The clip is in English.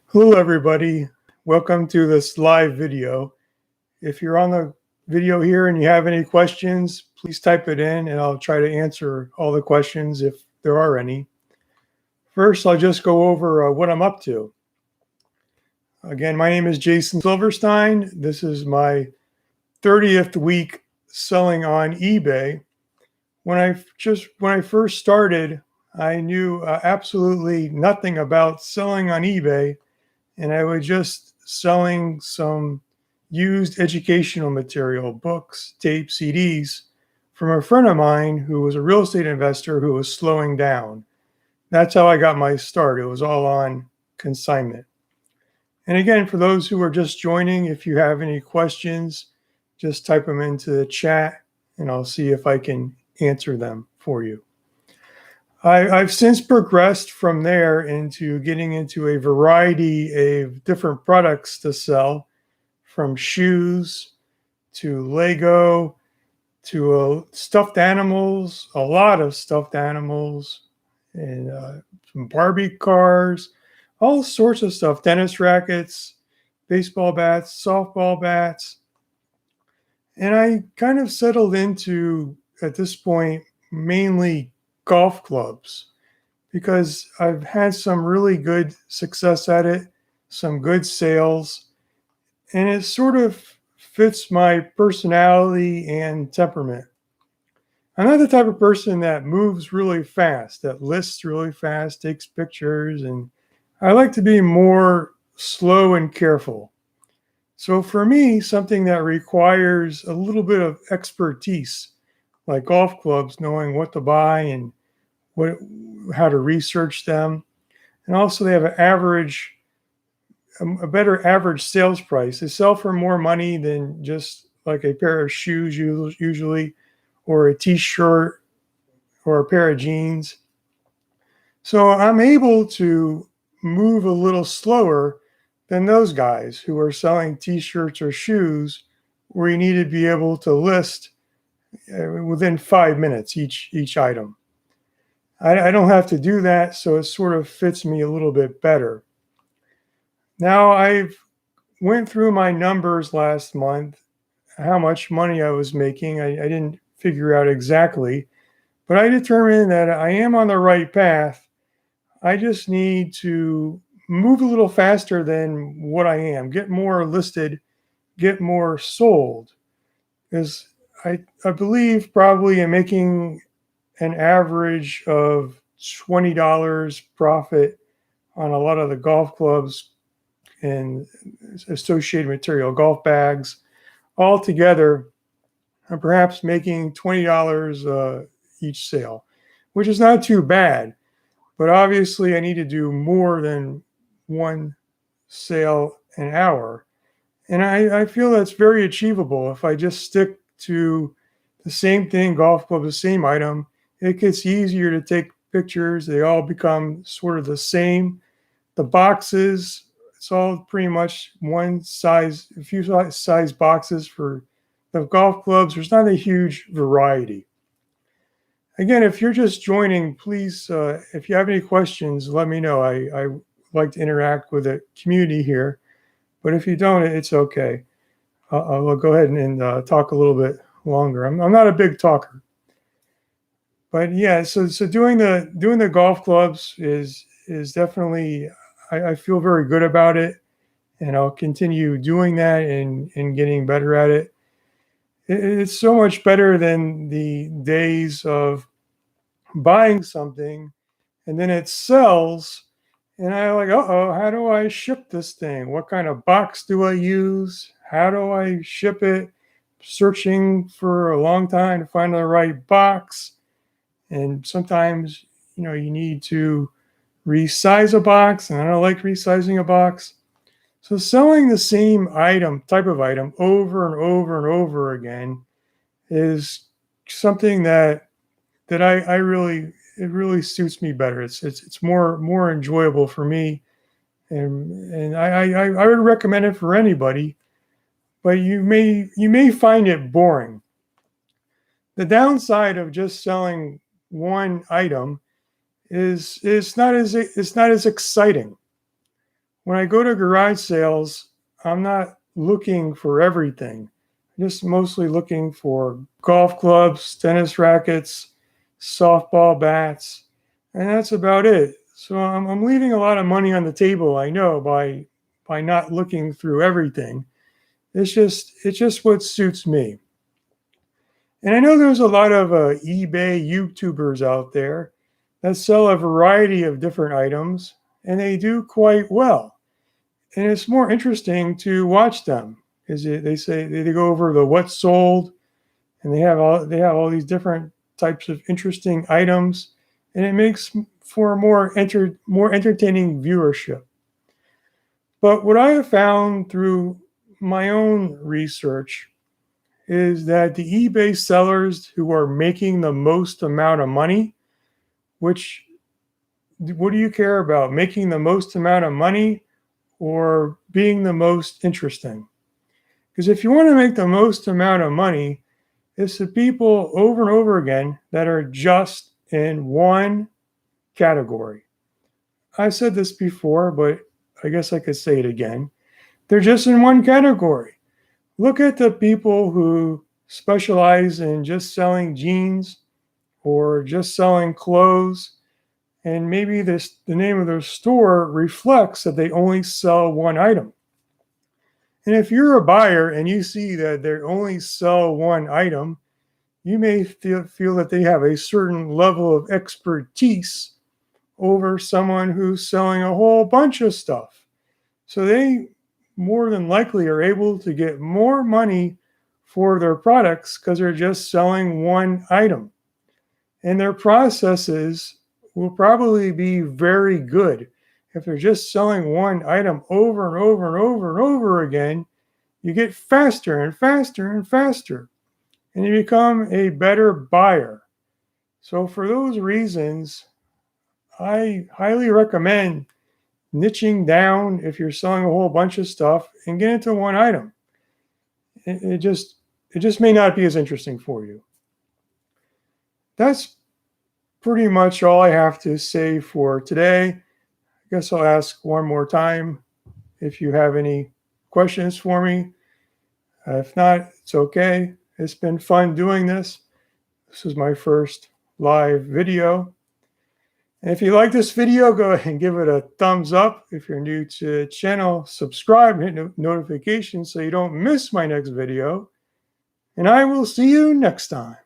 Hello, everybody. Welcome to this live video. If you're on the video here and you have any questions, please type it in and I'll try to answer all the questions if there are any. First, I'll just go over what I'm up to. Again, my name is Jason Silverstein. This is my 30th week selling on eBay. When I first started, I knew absolutely nothing about selling on eBay, and I was just selling some used educational material, books, tapes, CDs, from a friend of mine who was a real estate investor who was slowing down. That's how I got my start. It was all on consignment. And again, for those who are just joining, if you have any questions, just type them into the chat and I'll see if I can answer them for you. I've since progressed from there into getting into a variety of different products to sell, from shoes to Lego to stuffed animals, a lot of stuffed animals, and some Barbie cars, all sorts of stuff, tennis rackets, baseball bats, softball bats. And I kind of settled into, at this point, mainly golf clubs because I've had some really good success at it, some good sales, and it sort of fits my personality and temperament. I'm not the type of person that moves really fast, that lists really fast, takes pictures, and I like to be more slow and careful. So for me, something that requires a little bit of expertise, like golf clubs, knowing what to buy and how to research them. And also they have a better average sales price. They sell for more money than just like a pair of shoes usually, or a t-shirt or a pair of jeans. So I'm able to move a little slower than those guys who are selling t-shirts or shoes where you need to be able to list within 5 minutes each item. I don't have to do that, so it sort of fits me a little bit better. Now I've went through my numbers last month, how much money I was making. I didn't figure out exactly, but I determined that I am on the right path. I just need to move a little faster than what I am, get more listed, get more sold. Because I believe probably I'm making an average of $20 profit on a lot of the golf clubs and associated material, golf bags, all together. I'm perhaps making $20 each sale, which is not too bad. But obviously, I need to do more than one sale an hour. And I feel that's very achievable if I just stick to the same thing, golf club, the same item. It gets easier to take pictures. They all become sort of the same. The boxes, it's all pretty much one size, a few size boxes for the golf clubs. There's not a huge variety. Again, if you're just joining, please, if you have any questions, let me know. I like to interact with the community here, but if you don't, it's okay. I'll go ahead and talk a little bit longer. I'm not a big talker, but yeah. So doing the golf clubs is definitely, I feel very good about it, and I'll continue doing that and getting better at it. It's so much better than the days of buying something and then it sells and I'm like, uh-oh, how do I ship this thing? What kind of box do I use? How do I ship it? Searching for a long time to find the right box. And sometimes, you need to resize a box, and I don't like resizing a box. So selling the same type of item over and over and over again is something that I really, it really suits me better. It's more enjoyable for me, and I would recommend it for anybody. But you may find it boring. The downside of just selling one item is it's not as exciting. when I go to garage sales, I'm not looking for everything. I'm just mostly looking for golf clubs, tennis rackets, softball bats, and that's about it. So I'm leaving a lot of money on the table, I know, by not looking through everything. It's just what suits me. And I know there's a lot of eBay YouTubers out there that sell a variety of different items, and they do quite well. And it's more interesting to watch them because they say they go over the what's sold, and they have all these different types of interesting items, and it makes for a more entertaining viewership. But what I have found through my own research is that the eBay sellers who are making the most amount of money, which what do you care about? Making the most amount of money or being the most interesting? Because if you want to make the most amount of money, it's the people over and over again that are just in one category. I said this before, but I guess I could say it again. They're just in one category. Look at the people who specialize in just selling jeans or just selling clothes, and maybe the name of their store reflects that they only sell one item. And if you're a buyer and you see that they only sell one item, you may feel that they have a certain level of expertise over someone who's selling a whole bunch of stuff. So they more than likely are able to get more money for their products because they're just selling one item. And their processes will probably be very good. If they're just selling one item over and over and over and over again, you get faster and faster and faster, and you become a better buyer. So for those reasons, I highly recommend niching down if you're selling a whole bunch of stuff and get into one item. It just may not be as interesting for you. That's pretty much all I have to say for today. I guess I'll ask one more time if you have any questions for me. If not, it's okay. It's been fun doing this. This is my first live video. And if you like this video, go ahead and give it a thumbs up. If you're new to the channel, subscribe and hit notifications so you don't miss my next video. And I will see you next time.